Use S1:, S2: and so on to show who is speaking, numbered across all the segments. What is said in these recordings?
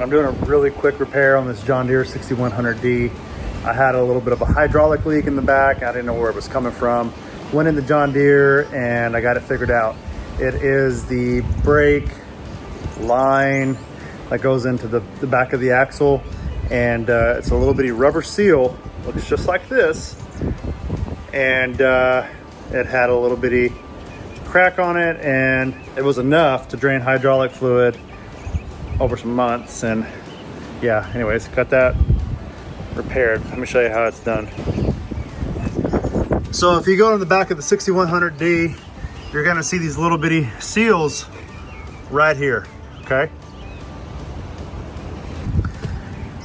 S1: I'm doing a really quick repair on this John Deere 6100D. I had a little bit of a hydraulic leak in the back. I didn't know where it was coming from. Went in the John Deere and I got it figured out. It is the brake line that goes into the back of the axle, and it's a little bitty rubber seal. Looks just like this, and it had a little bitty crack on it, and it was enough to drain hydraulic fluid over some months. And yeah, anyways, got that repaired. Let me show you how it's done. So if you go to the back of the 6100D, you're gonna see these little bitty seals right here, okay?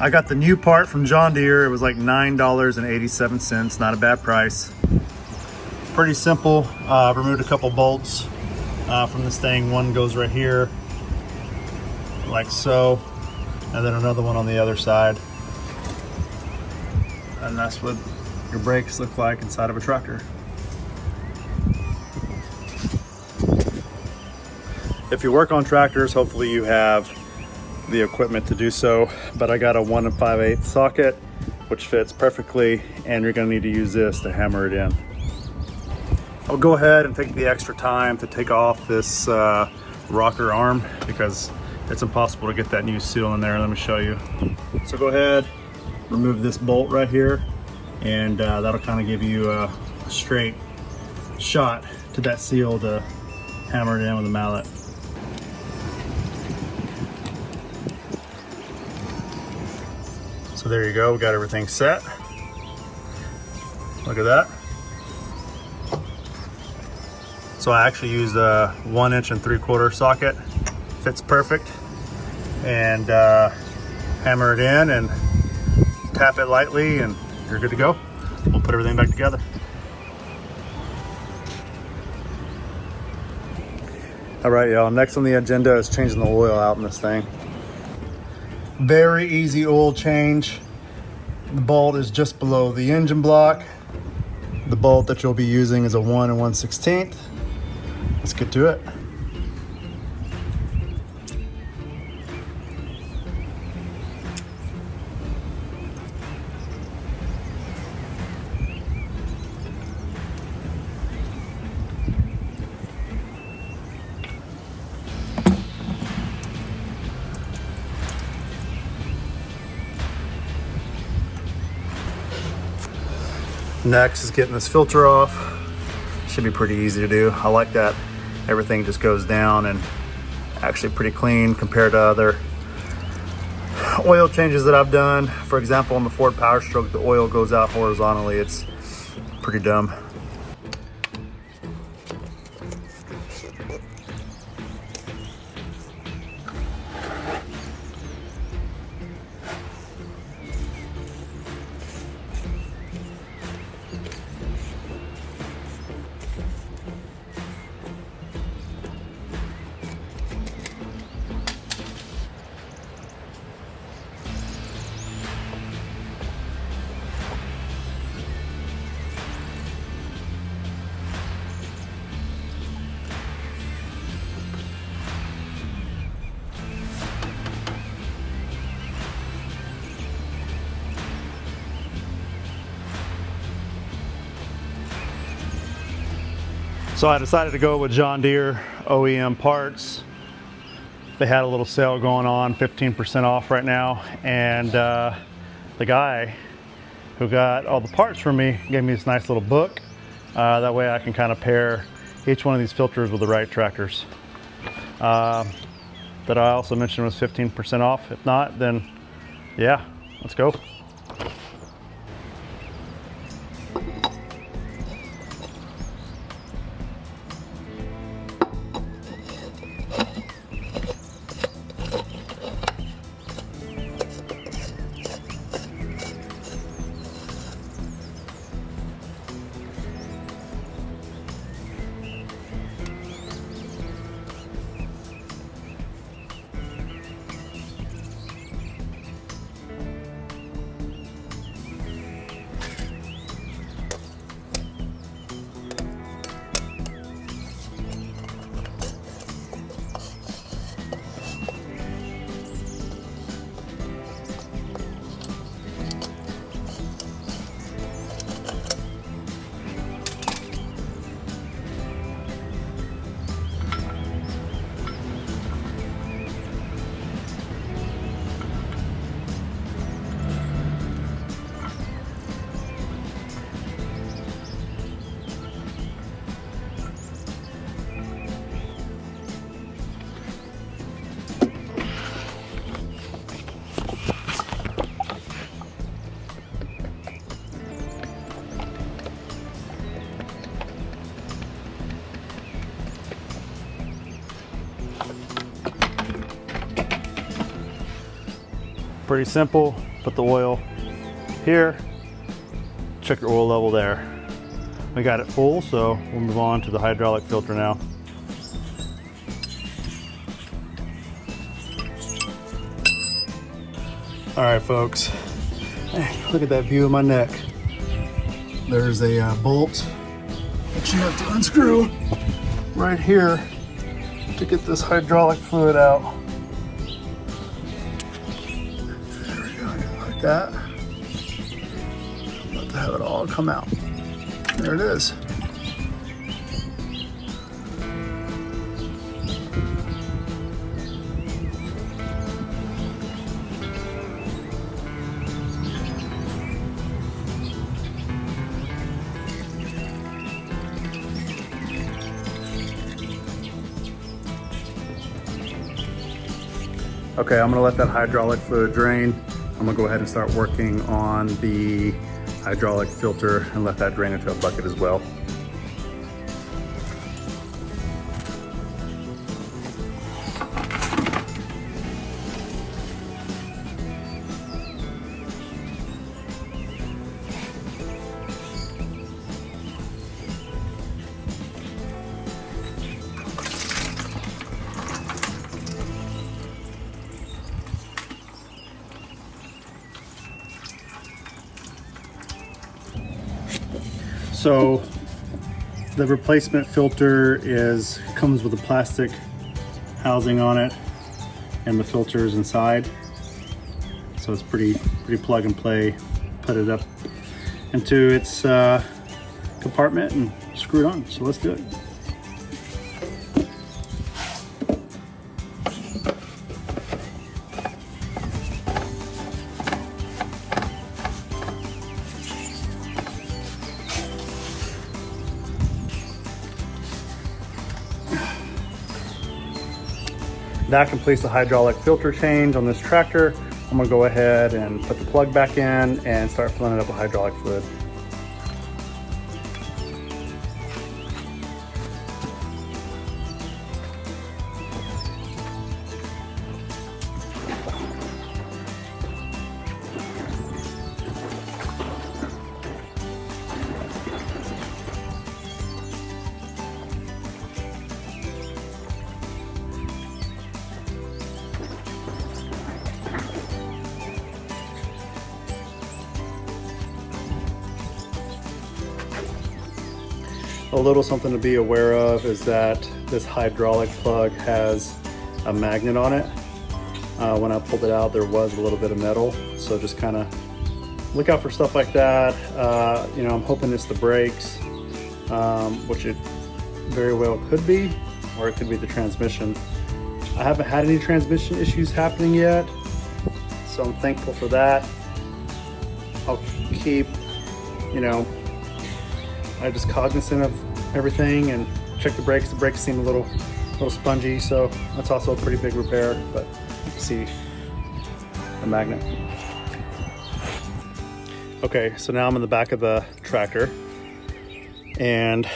S1: I got the new part from John Deere. It was like $9.87, not a bad price. Pretty simple. I've removed a couple bolts from this thing. One goes right here, like so, and then another one on the other side. And that's what your brakes look like inside of a tractor. If you work on tractors, hopefully you have the equipment to do so, but I got a 1 5/8 socket, which fits perfectly, and you're gonna need to use this to hammer it in. I'll go ahead and take the extra time to take off this rocker arm because it's impossible to get that new seal in there. Let me show you. So go ahead, remove this bolt right here, and that'll kind of give you a straight shot to that seal to hammer it in with a mallet. So there you go, we got everything set. Look at that. So I actually used a 1 3/4 socket. Fits perfect. And hammer it in and tap it lightly and you're good to go. We'll put everything back together. All right, y'all, next on the agenda is changing the oil out in this thing. Very easy oil change. The bolt is just below the engine block. The bolt that you'll be using is a 1 1/16. Let's get to it. Next is getting this filter off. Should be pretty easy to do. I like that everything just goes down and actually pretty clean compared to other oil changes that I've done. For example, on the Ford Power Stroke, the oil goes out horizontally. It's pretty dumb. So I decided to go with John Deere OEM parts. They had a little sale going on, 15% off right now. And the guy who got all the parts from me gave me this nice little book. That way I can kind of pair each one of these filters with the right tractors. That I also mentioned was 15% off. If not, then yeah, let's go. Pretty simple. Put the oil here, check your oil level there. We got it full, so we'll move on to the hydraulic filter now. All right, folks, hey, look at that view of my neck. There's a bolt that you have to unscrew right here to get this hydraulic fluid out. There we go, like that. About to have it all come out. There it is. Okay, I'm gonna let that hydraulic fluid drain. I'm gonna go ahead and start working on the hydraulic filter and let that drain into a bucket as well. So the replacement filter comes with a plastic housing on it, and the filter is inside. So it's pretty plug and play. Put it up into its compartment and screw it on. So let's do it. That completes the hydraulic filter change on this tractor. I'm gonna go ahead and put the plug back in and start filling it up with hydraulic fluid. A little something to be aware of is that this hydraulic plug has a magnet on it. When I pulled it out, there was a little bit of metal, so just kind of look out for stuff like that. You know, I'm hoping it's the brakes, which it very well could be, or it could be the transmission. I haven't had any transmission issues happening yet, so I'm thankful for that. I'll keep, you know, I'm just cognizant of everything and check the brakes. The brakes seem a little spongy, so that's also a pretty big repair, but you can see the magnet. Okay, so now I'm in the back of the tractor, and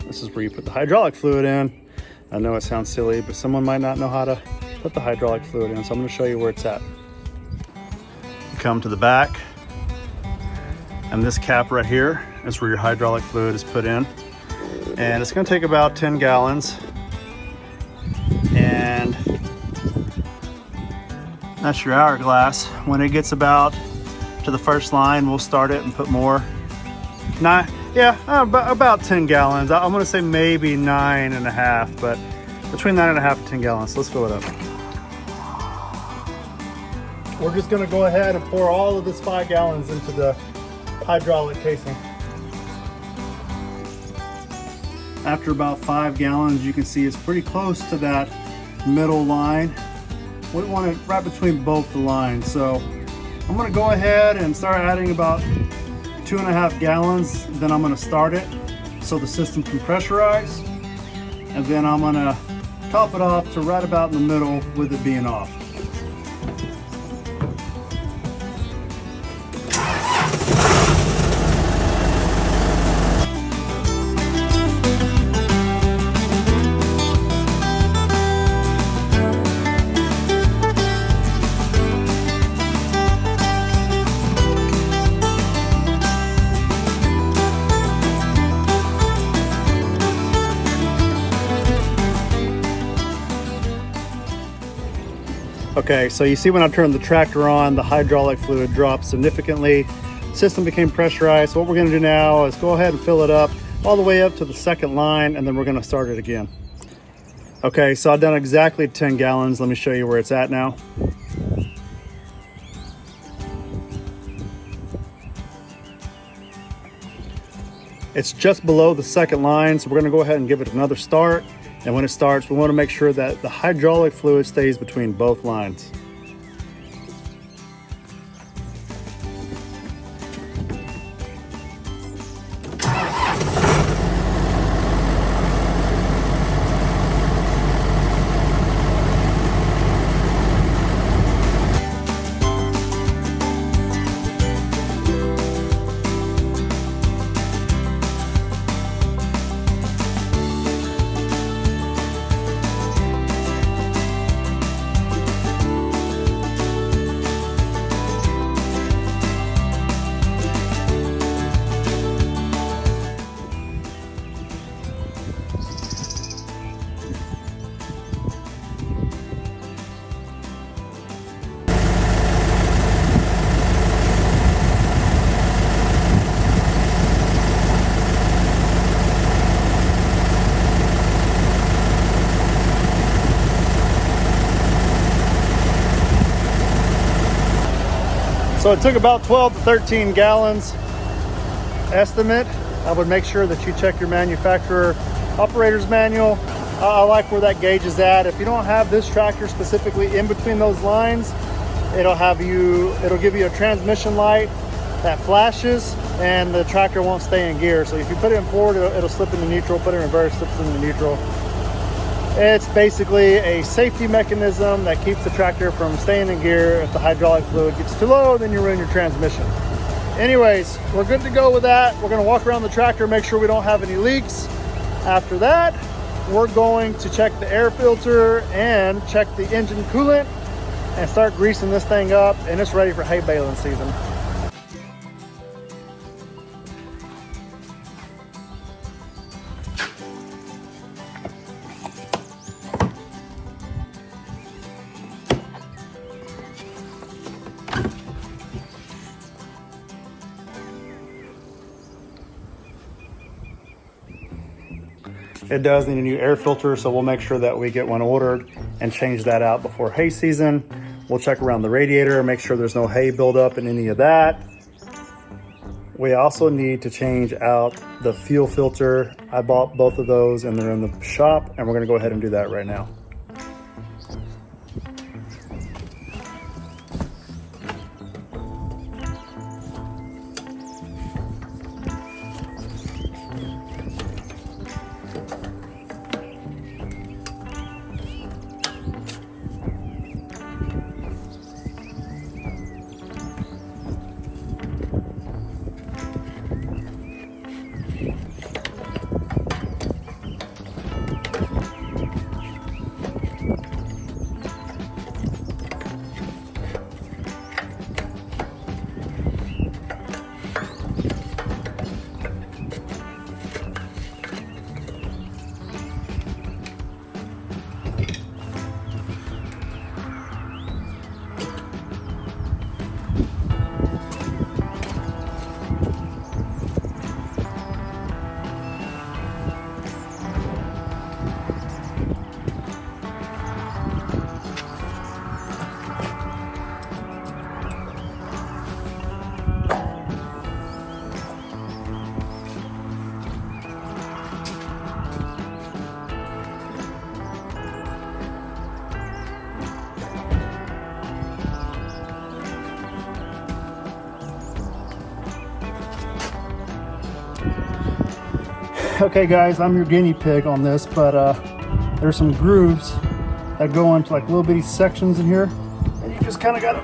S1: this is where you put the hydraulic fluid in. I know it sounds silly, but someone might not know how to put the hydraulic fluid in, so I'm gonna show you where it's at. You come to the back, and this cap right here is where your hydraulic fluid is put in. And it's gonna take about 10 gallons. And that's your hourglass. When it gets about to the first line, we'll start it and put more. About 10 gallons. I'm gonna say maybe 9.5, but between 9.5 and 10 gallons. So let's fill it up. We're just gonna go ahead and pour all of this 5 gallons into the hydraulic casing. After about 5 gallons, you can see it's pretty close to that middle line. We want it right between both the lines. So I'm gonna go ahead and start adding about 2.5 gallons. Then I'm gonna start it so the system can pressurize. And then I'm gonna top it off to right about in the middle with it being off. Okay, so you see when I turned the tractor on, the hydraulic fluid dropped significantly. System became pressurized. So what we're gonna do now is go ahead and fill it up all the way up to the second line, and then we're gonna start it again. Okay, so I've done exactly 10 gallons. Let me show you where it's at now. It's just below the second line, so we're gonna go ahead and give it another start. And when it starts, we wanna make sure that the hydraulic fluid stays between both lines. So it took about 12 to 13 gallons estimate. I would make sure that you check your manufacturer operator's manual. I like where that gauge is at. If you don't have this tractor specifically in between those lines, it'll give you a transmission light that flashes and the tractor won't stay in gear. So if you put it in forward, it'll slip into neutral, put it in reverse, slips into neutral. It's basically a safety mechanism that keeps the tractor from staying in gear. If the hydraulic fluid gets too low, then you ruin your transmission. Anyways, we're good to go with that. We're gonna walk around the tractor, make sure we don't have any leaks. After that, we're going to check the air filter and check the engine coolant and start greasing this thing up, and it's ready for hay baling season. It does need a new air filter, so we'll make sure that we get one ordered and change that out before hay season. We'll check around the radiator, make sure there's no hay buildup in any of that. We also need to change out the fuel filter. I bought both of those and they're in the shop, and we're gonna go ahead and do that right now. Okay guys, I'm your guinea pig on this, but there's some grooves that go into like little bitty sections in here, and you just kind of gotta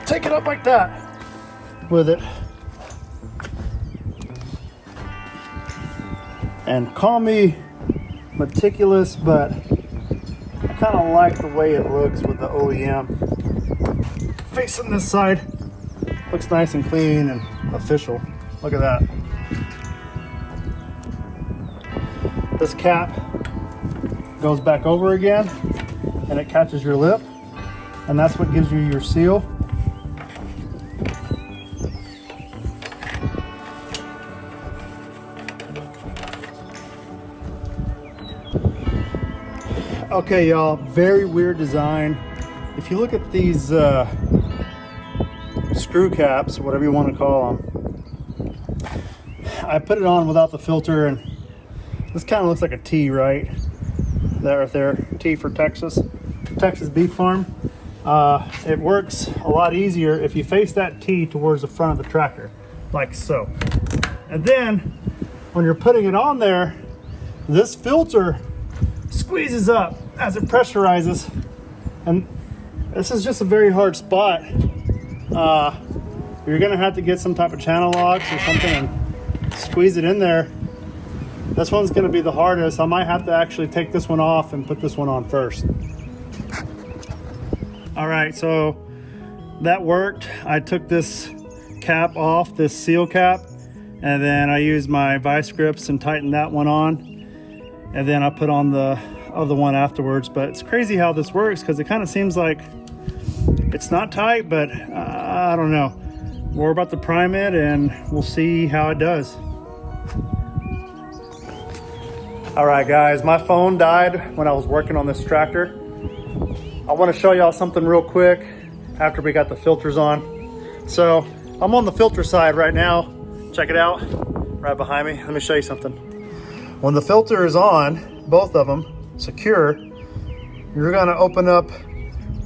S1: take it up like that with it. And call me meticulous, but I kind of like the way it looks with the OEM. Facing this side, looks nice and clean and official. Look at that. This cap goes back over again, and it catches your lip, and that's what gives you your seal. Okay, y'all, very weird design. If you look at these screw caps, whatever you want to call them, I put it on without the filter, and this kind of looks like a T, right? That right there, T for Texas beef farm. It works a lot easier if you face that T towards the front of the tractor, like so. And then when you're putting it on there, this filter squeezes up as it pressurizes, and this is just a very hard spot. You're gonna have to get some type of channel locks or something and squeeze it in there. This one's gonna be the hardest. I might have to actually take this one off and put this one on first. All right, so that worked. I took this cap off, this seal cap, and then I used my vice grips and tightened that one on, and then I put on the other one afterwards. But it's crazy how this works, because it kind of seems like it's not tight, but I don't know. We're about to prime it and we'll see how it does. All right, guys, my phone died when I was working on this tractor. I want to show y'all something real quick after we got the filters on. So I'm on the filter side right now. Check it out right behind me. Let me show you something. When the filter is on, both of them secure, you're gonna open up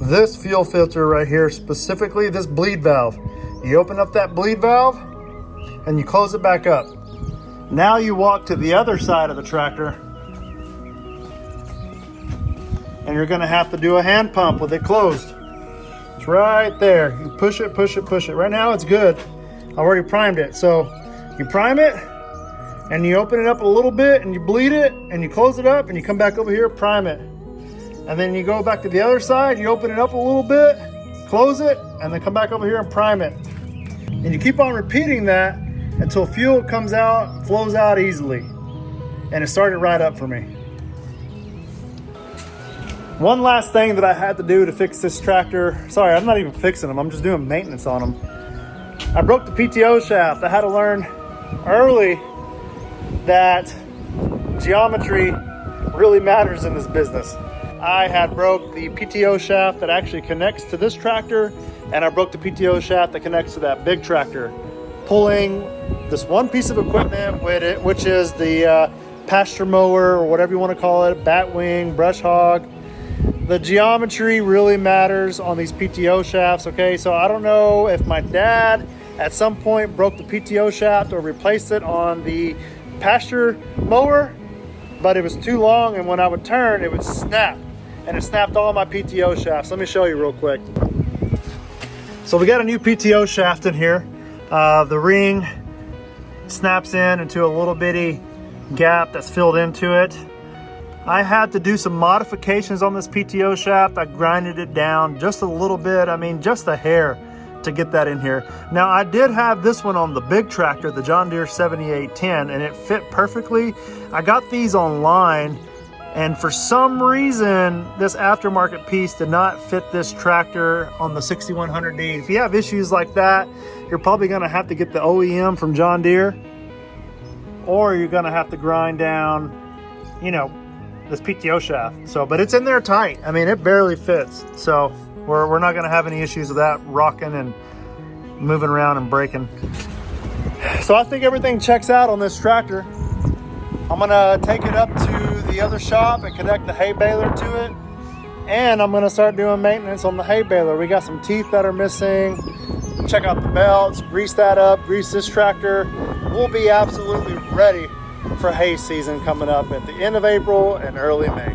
S1: this fuel filter right here, specifically this bleed valve. You open up that bleed valve and you close it back up. Now you walk to the other side of the tractor and you're gonna have to do a hand pump with it closed. It's right there. You push it, push it, push it. Right now it's good. I already primed it. So you prime it and you open it up a little bit and you bleed it and you close it up and you come back over here, prime it. And then you go back to the other side, you open it up a little bit, close it, and then come back over here and prime it. And you keep on repeating that until fuel comes out, flows out easily. And it started right up for me. One last thing that I had to do to fix this tractor. Sorry, I'm not even fixing them, I'm just doing maintenance on them. I broke the PTO shaft. I had to learn early that geometry really matters in this business. I had broke the PTO shaft that actually connects to this tractor, and I broke the PTO shaft that connects to that big tractor, pulling this one piece of equipment with it, which is the pasture mower, or whatever you want to call it, batwing, brush hog. The geometry really matters on these PTO shafts, okay? So I don't know if my dad at some point broke the PTO shaft or replaced it on the pasture mower, but it was too long, and when I would turn, it would snap, and it snapped all my PTO shafts. Let me show you real quick. So we got a new PTO shaft in here. The ring snaps in into a little bitty gap that's filled into it. I had to do some modifications on this PTO shaft. I grinded it down just a little bit, I mean just a hair, to get that in here. Now I did have this one on the big tractor, the John Deere 6810, and it fit perfectly. I got these online, and for some reason this aftermarket piece did not fit this tractor on the 6100D. If you have issues like that, you're probably gonna have to get the OEM from John Deere, or you're gonna have to grind down, you know, this PTO shaft. So, but it's in there tight. I mean, it barely fits. So we're not gonna have any issues with that rocking and moving around and breaking. So I think everything checks out on this tractor. I'm gonna take it up to the other shop and connect the hay baler to it. And I'm gonna start doing maintenance on the hay baler. We got some teeth that are missing. Check out the belts, grease that up, grease this tractor. We'll be absolutely ready for hay season coming up at the end of April and early May.